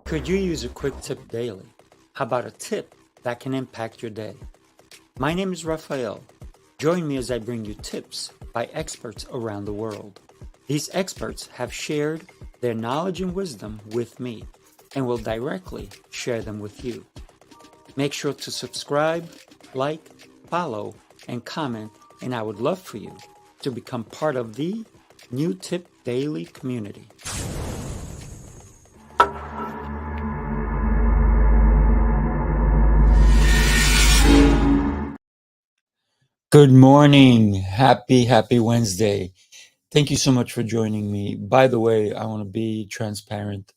Could you use a quick tip daily? How about a tip that can impact your day? My name is Raphael. Join me as I bring you tips by experts around the world. These experts have shared their knowledge and wisdom with me and will directly share them with you. Make sure to subscribe, like, follow, and comment, and I would love for you to become part of the New Tip Daily community. Good morning. Happy Wednesday. Thank you so much for joining me. By the way, I want to be transparent.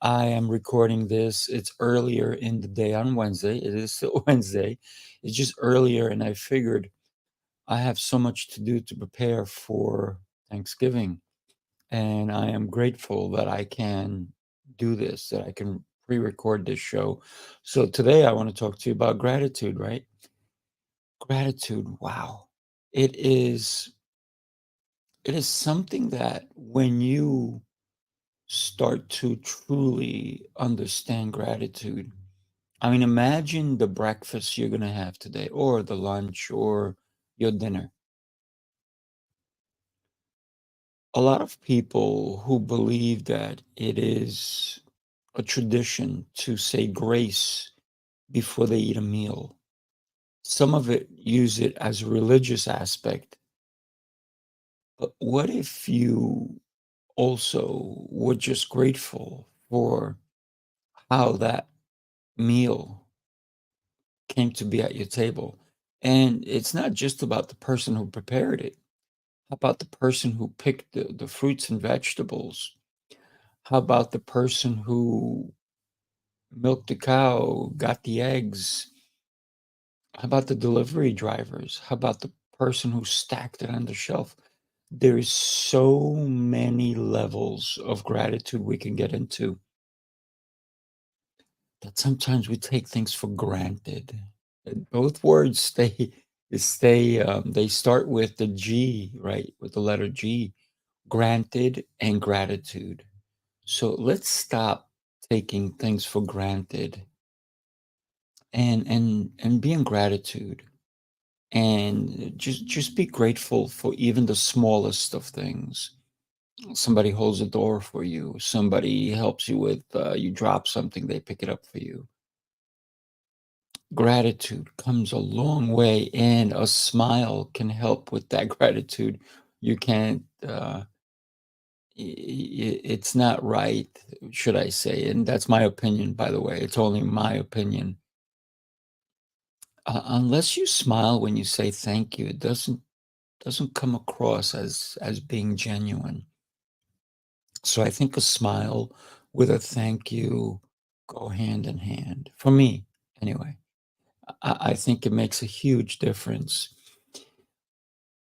I am recording this. It's earlier in the day on Wednesday. It is still Wednesday. It's just earlier, and I figured I have so much to do to prepare for Thanksgiving. And I am grateful that I can do this, that I can pre-record this show. So today I want to talk to you about gratitude, right? Gratitude, wow. It is something that when you start to truly understand gratitude, I mean, imagine the breakfast you're going to have today, or the lunch, or your dinner. A lot of people who believe that it is a tradition to say grace before they eat a meal. Some of it use it as a religious aspect. But what if you also were just grateful for how that meal came to be at your table? And it's not just about the person who prepared it. How about the person who picked the fruits and vegetables? How about the person who milked the cow, got the eggs? How about the delivery drivers? How about the person who stacked it on the shelf? There's so many levels of gratitude we can get into that sometimes we take things for granted. Both words they start with the G, right? With the letter G, granted and gratitude. So let's stop taking things for granted and be in gratitude, and just be grateful for even the smallest of things. Somebody holds a door for you, somebody helps you with you drop something, they pick it up for you. Gratitude comes a long way, and a smile can help with that gratitude. You can't it's not right, should I say, and that's my opinion, by the way. It's only my opinion. Unless you smile when you say thank you, it doesn't come across as being genuine. So I think a smile with a thank you go hand in hand for me, anyway. I think it makes a huge difference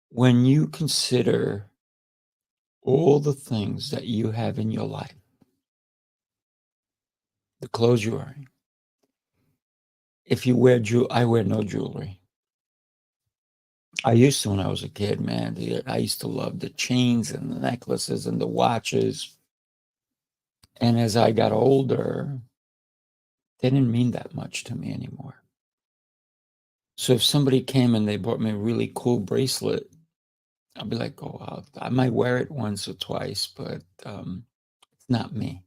when you consider all the things that you have in your life, the clothes you're wearing. If you wear I wear no jewelry. I used to when I was a kid, man. I used to love the chains and the necklaces and the watches. And as I got older, they didn't mean that much to me anymore. So if somebody came and they bought me a really cool bracelet, I'd be like, oh, wow, I might wear it once or twice, but it's not me.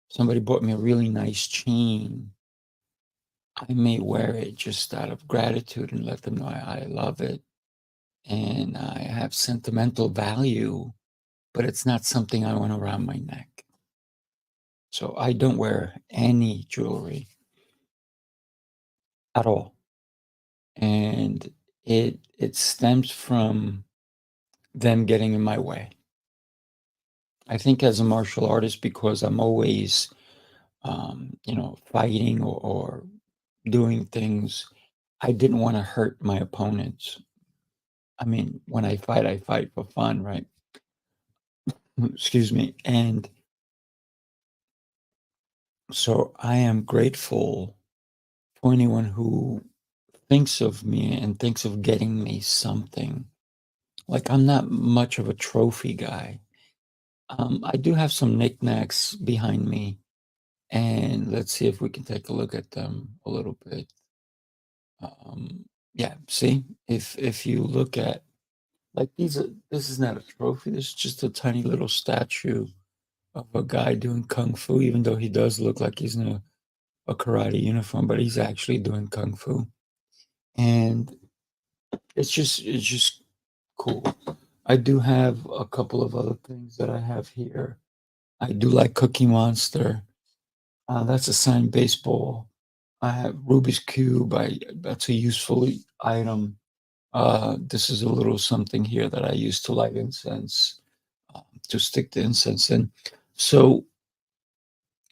Somebody bought me a really nice chain. I may wear it just out of gratitude and let them know I love it. And I have sentimental value, but it's not something I want around my neck. So I don't wear any jewelry at all. And it stems from them getting in my way. I think as a martial artist, because I'm always, fighting or doing things, I didn't want to hurt my opponents. I mean, when I fight for fun, right? Excuse me. And so I am grateful for anyone who thinks of me and thinks of getting me something. Like, I'm not much of a trophy guy. I do have some knickknacks behind me, And let's see if we can take a look at them a little bit. Yeah, see, if you look at like this is not a trophy. This is just a tiny little statue of a guy doing kung fu, even though he does look like he's in a karate uniform, but he's actually doing kung fu. And it's just cool. I do have a couple of other things that I have here. I do like Cookie Monster. That's a signed baseball. I have Rubik's Cube. That's a useful item. This is a little something here that I use to light incense, to stick the incense in. So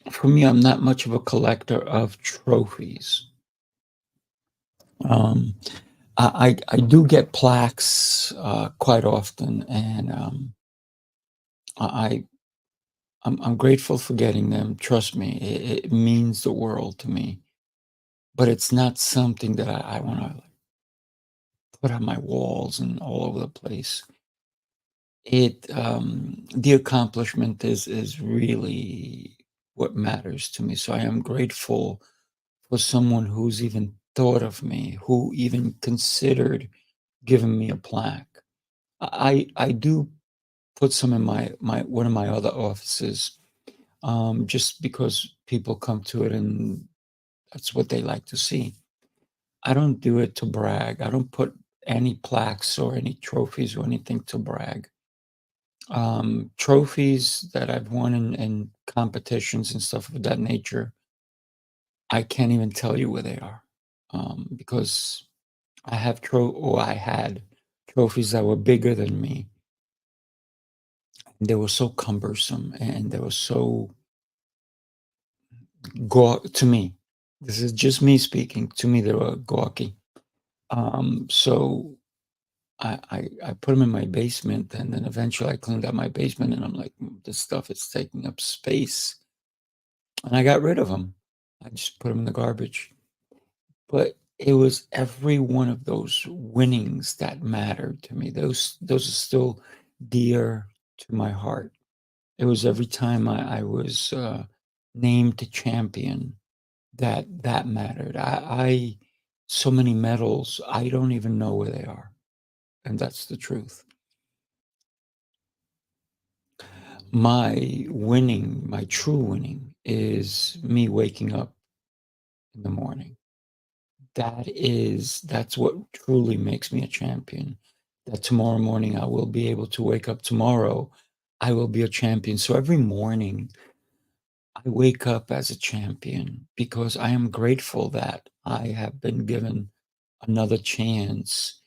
for me, I'm not much of a collector of trophies. Um, I do get plaques quite often, and I I'm grateful for getting them. Trust me, it means the world to me. But it's not something that I want to put on my walls and all over the place. The accomplishment is really what matters to me. So I am grateful for someone who's even thought of me, who even considered giving me a plaque. I do put some in my one of my other offices, just because people come to it and that's what they like to see. I don't do it to brag. I don't put any plaques or any trophies or anything to brag. Trophies that I've won in competitions and stuff of that nature, I can't even tell you where they are, because I had trophies that were bigger than me. They were so cumbersome and they were so to me. This is just me speaking. To me, they were gawky. So I put them in my basement, and then eventually I cleaned out my basement, and I'm like, this stuff is taking up space," and I got rid of them. I just put them in the garbage. But it was every one of those winnings that mattered to me. Those are still dear to my heart. It was every time I was named to champion that mattered. I so many medals, I don't even know where they are, and that's the truth. My true winning is me waking up in the morning. That's what truly makes me a champion. That tomorrow morning I will be able to wake up tomorrow, I will be a champion. So every morning I wake up as a champion because I am grateful that I have been given another chance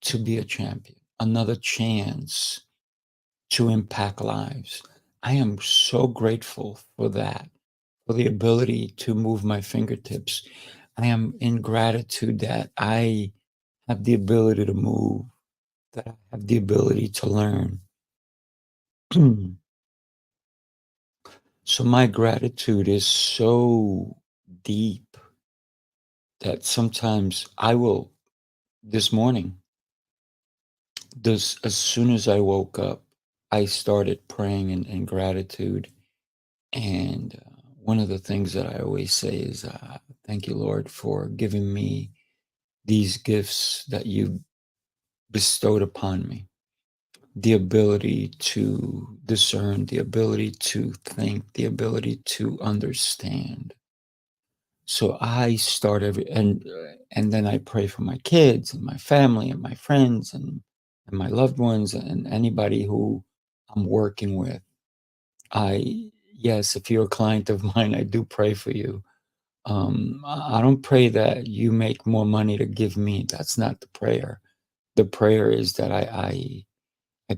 to be a champion, another chance to impact lives. I am so grateful for that, for the ability to move my fingertips. I am in gratitude that I have the ability to move, that I have the ability to learn. So my gratitude is so deep that sometimes I will this morning, this as soon as I woke up, I started praying in gratitude. And one of the things that I always say is, thank you, Lord, for giving me these gifts that you bestowed upon me, the ability to discern, the ability to think, the ability to understand. So I start and then I pray for my kids and my family and my friends and my loved ones and anybody who I'm working with. Yes, if you're a client of mine, I do pray for you. I don't pray that you make more money to give me. That's not the prayer. The prayer is that I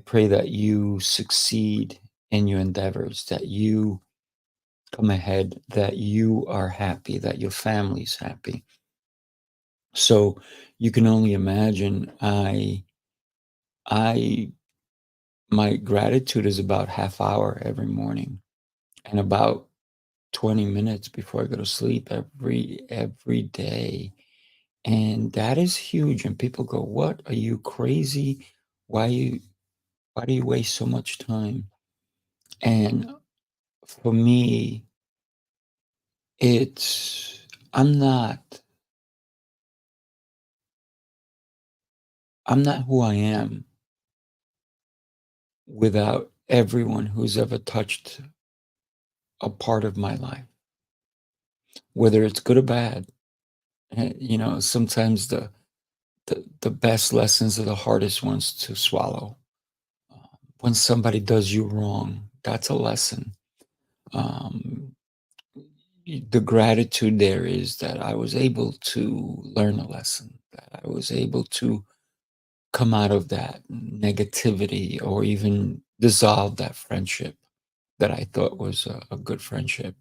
pray that you succeed in your endeavors, that you come ahead, that you are happy, that your family's happy. So you can only imagine I my gratitude is about half hour every morning and about 20 minutes before I go to sleep every day. And that is huge. And people go, "What? Are you crazy? Why you why do you waste so much time?" And for me, It's I'm not who I am without everyone who's ever touched a part of my life, whether it's good or bad. Sometimes the best lessons are the hardest ones to swallow. When somebody does you wrong, that's a lesson. Um, the gratitude there is that I was able to learn a lesson, that I was able to come out of that negativity or even dissolve that friendship that I thought was a good friendship.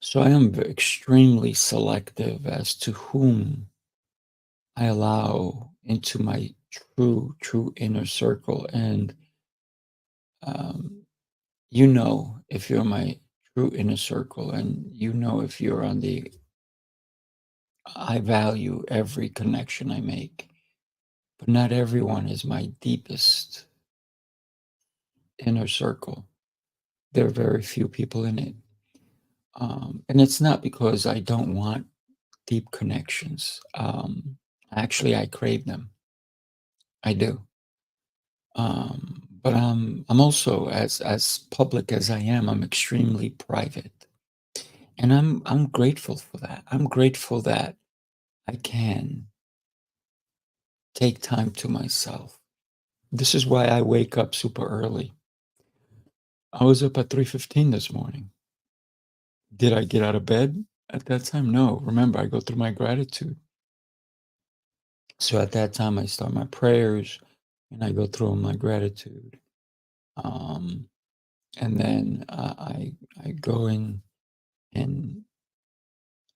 So I am extremely selective as to whom I allow into my true inner circle. And um, if you're my true inner circle, and if you're on the I value every connection I make, but not everyone is my deepest inner circle. There are very few people in it. And it's not because I don't want deep connections. Actually, I crave them. I do. But I'm also as public as I am. I'm extremely private, and I'm grateful for that. I'm grateful that I can take time to myself. This is why I wake up super early. I was up at 3:15 this morning. Did I get out of bed at that time? No. Remember, I go through my gratitude. So at that time, I start my prayers and I go through my gratitude. Um, and then I go in and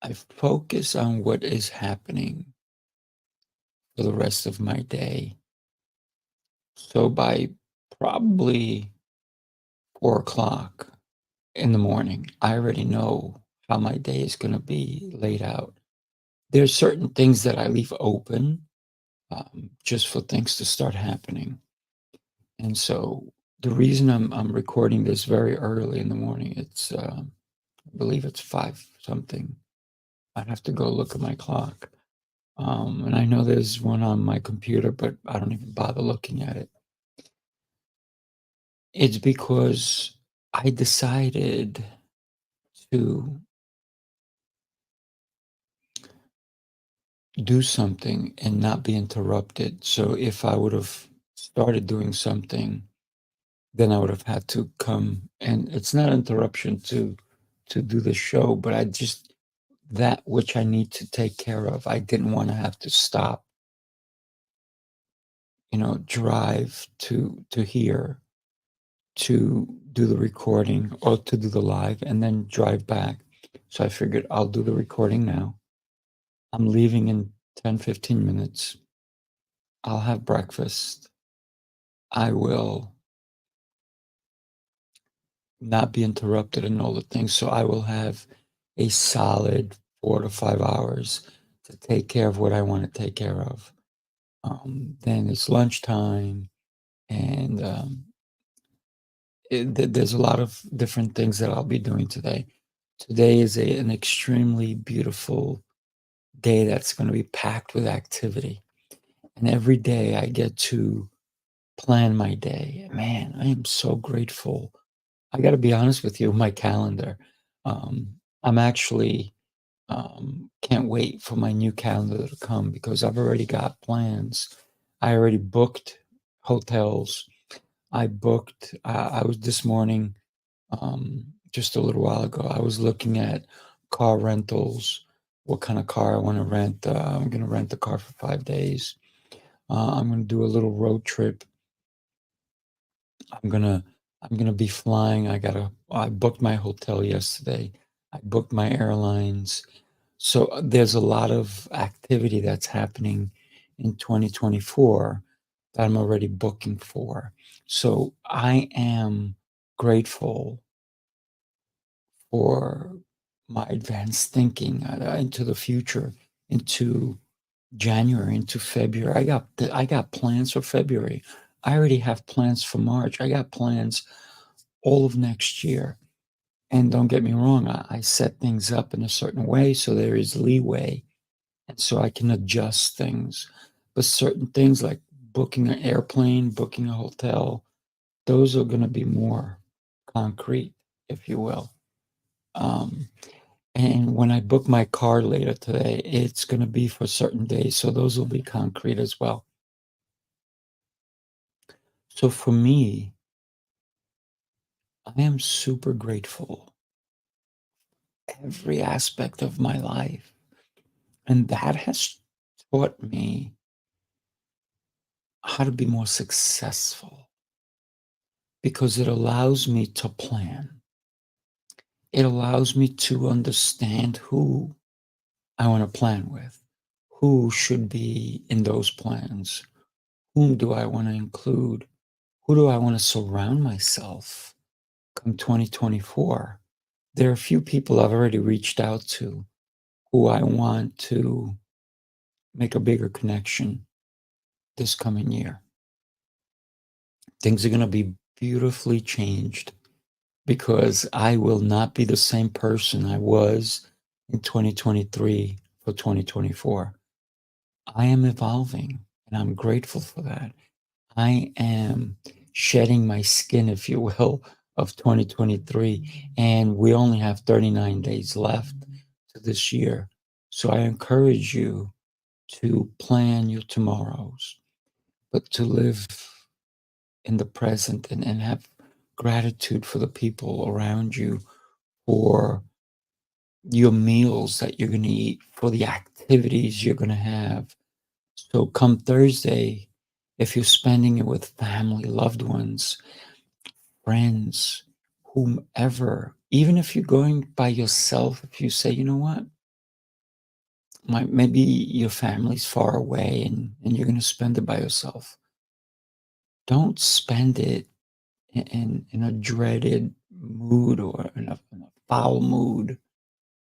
I focus on what is happening for the rest of my day. So by probably 4 o'clock in the morning, I already know how my day is going to be laid out. There's certain things that I leave open just for things to start happening. And so the reason I'm recording this very early in the morning, I believe it's five something. I'd have to go look at my clock. And I know there's one on my computer, but I don't even bother looking at it. It's because I decided to do something and not be interrupted. So if I would have started doing something, then I would have had to come, and it's not interruption to do the show, but I just that which I need to take care of. I didn't want to have to stop, drive to here to do the recording or to do the live and then drive back. So I figured I'll do the recording now. I'm leaving in 10-15 minutes. I'll have breakfast. I will not be interrupted and all the things. So I will have a solid 4 to 5 hours to take care of what I want to take care of. Then it's lunchtime, and there's a lot of different things that I'll be doing today. Today is an extremely beautiful day that's going to be packed with activity. And every day I get to plan my day. Man, I am so grateful. I got to be honest with you, my calendar. I'm actually can't wait for my new calendar to come because I've already got plans. I already booked hotels. I was this morning, just a little while ago, I was looking at car rentals, what kind of car I want to rent. I'm going to rent the car for 5 days. I'm going to do a little road trip. I'm gonna I'm gonna be flying. I booked my hotel yesterday. I booked my airlines. So there's a lot of activity that's happening in 2024 that I'm already booking for. So I am grateful for my advanced thinking into the future, into January, into February. I got plans for February. I already have plans for March. I got plans all of next year. And don't get me wrong, I set things up in a certain way so there is leeway and so I can adjust things. But certain things like booking an airplane, booking a hotel, those are going to be more concrete, if you will. Um, and when I book my car later today, it's going to be for certain days. So those will be concrete as well. So for me, I am super grateful every aspect of my life. And that has taught me how to be more successful because it allows me to plan. It allows me to understand who I want to plan with, who should be in those plans, whom do I want to include, who do I want to surround myself come 2024. There are a few people I've already reached out to who I want to make a bigger connection this coming year. Things are going to be beautifully changed because I will not be the same person I was in 2023 for 2024. I am evolving and I'm grateful for that. I am shedding my skin, if you will, of 2023, and we only have 39 days left to this year. So I encourage you to plan your tomorrows, but to live in the present and have gratitude for the people around you, for your meals that you're going to eat, for the activities you're going to have. So come Thursday, if you're spending it with family, loved ones, friends, whomever, even if you're going by yourself, if you say, you know what, maybe your family's far away and you're going to spend it by yourself, don't spend it in a dreaded mood or in a foul mood.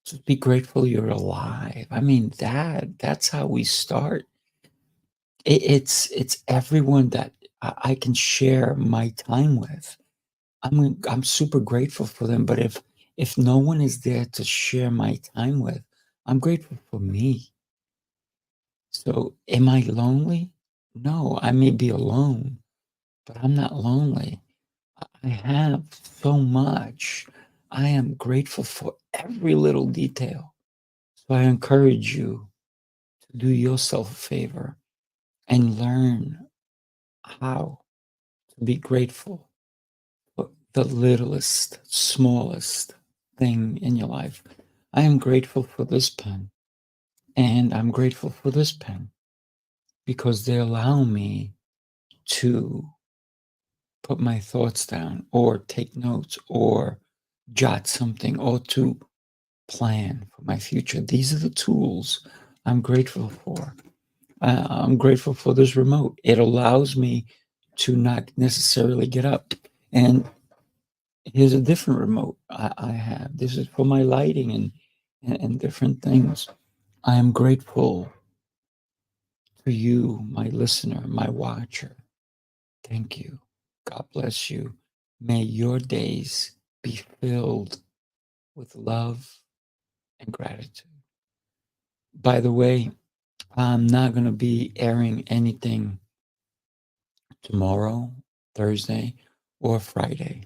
Just be grateful you're alive. I mean, that's how we start. It's everyone that I can share my time with. I'm super grateful for them, but if no one is there to share my time with, I'm grateful for me. So, am I lonely? No, I may be alone, but I'm not lonely. I have so much. I am grateful for every little detail. So I encourage you to do yourself a favor and learn how to be grateful for the littlest, smallest thing in your life. I am grateful for this pen, and I'm grateful for this pen because they allow me to put my thoughts down or take notes or jot something or to plan for my future. These are the tools I'm grateful for. I'm grateful for this remote. It allows me to not necessarily get up. And here's a different remote I have. This is for my lighting and different things. I am grateful to you, my listener, my watcher. Thank you. God bless you. May your days be filled with love and gratitude. By the way, I'm not going to be airing anything tomorrow, Thursday, or Friday.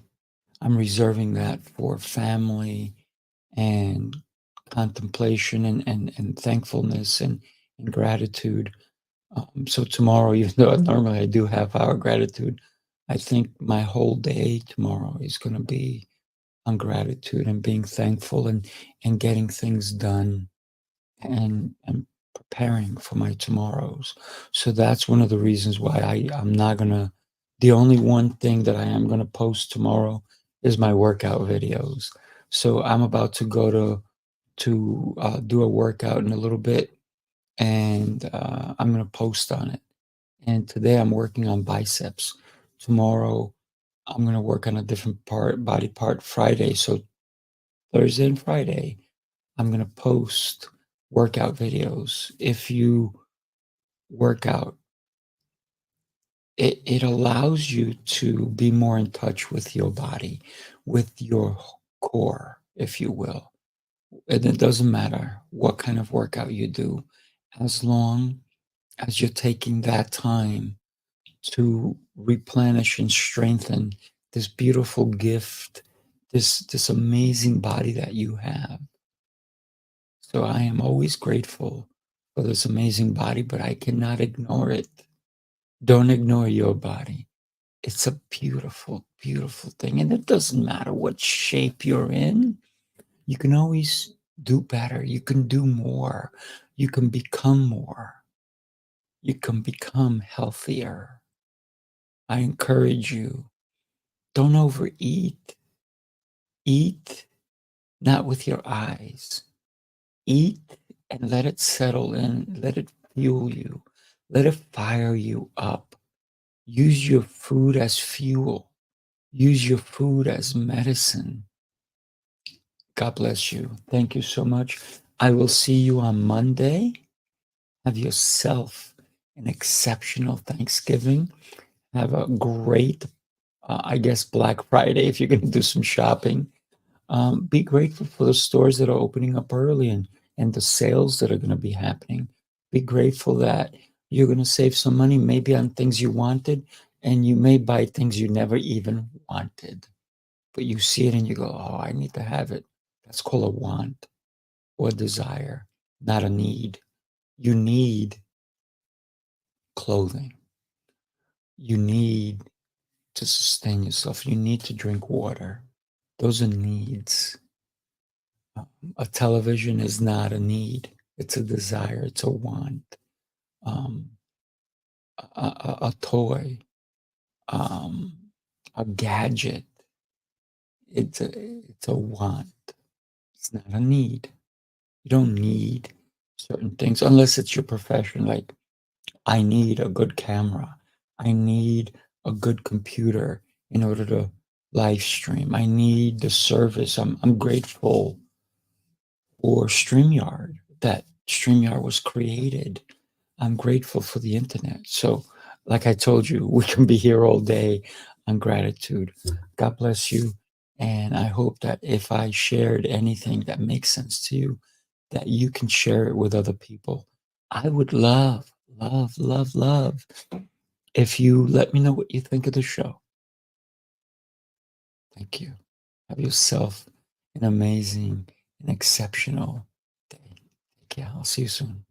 I'm reserving that for family and contemplation and thankfulness and gratitude. So tomorrow, even though normally I do have our gratitude, I think my whole day tomorrow is going to be on gratitude and being thankful and getting things done and preparing for my tomorrows. So that's one of the reasons why I'm not gonna. The only one thing that I am gonna post tomorrow is my workout videos. So I'm about to go to do a workout in a little bit, and I'm gonna post on it. And today I'm working on biceps. Tomorrow I'm gonna work on a different body part. Friday, so Thursday and Friday, I'm gonna post workout videos. If you work out, it allows you to be more in touch with your body, with your core, if you will. And it doesn't matter what kind of workout you do, as long as you're taking that time to replenish and strengthen this beautiful gift, this amazing body that you have. So I am always grateful for this amazing body, but I cannot ignore it. Don't ignore your body. It's a beautiful, beautiful thing. And it doesn't matter what shape you're in, you can always do better. You can do more. You can become more. You can become healthier. I encourage you, don't overeat. Eat not with your eyes. Eat and let it settle in. Let it fuel you. Let it fire you up. Use your food as fuel. Use your food as medicine. God bless you. Thank you so much. I will see you on Monday. Have yourself an exceptional Thanksgiving. Have a great, I guess, Black Friday if you're going to do some shopping. Be grateful for the stores that are opening up early and the sales that are going to be happening. Be grateful that you're going to save some money maybe on things you wanted, and you may buy things you never even wanted. But you see it and you go, oh, I need to have it. That's called a want or desire, not a need. You need clothing. You need to sustain yourself. You need to drink water. Those are needs. A television is not a need. It's a desire. It's a want. Um, a toy, um, a gadget. It's a want. It's not a need. You don't need certain things unless it's your profession. Like, I need a good camera. I need a good computer in order to live stream. I need the service. I'm grateful for StreamYard, that StreamYard was created. I'm grateful for the internet. So, like I told you, we can be here all day on gratitude. God bless you. And I hope that if I shared anything that makes sense to you, that you can share it with other people. I would love, love, love, love if you let me know what you think of the show. Thank you. Have yourself an amazing and exceptional day. Take care. I'll see you soon.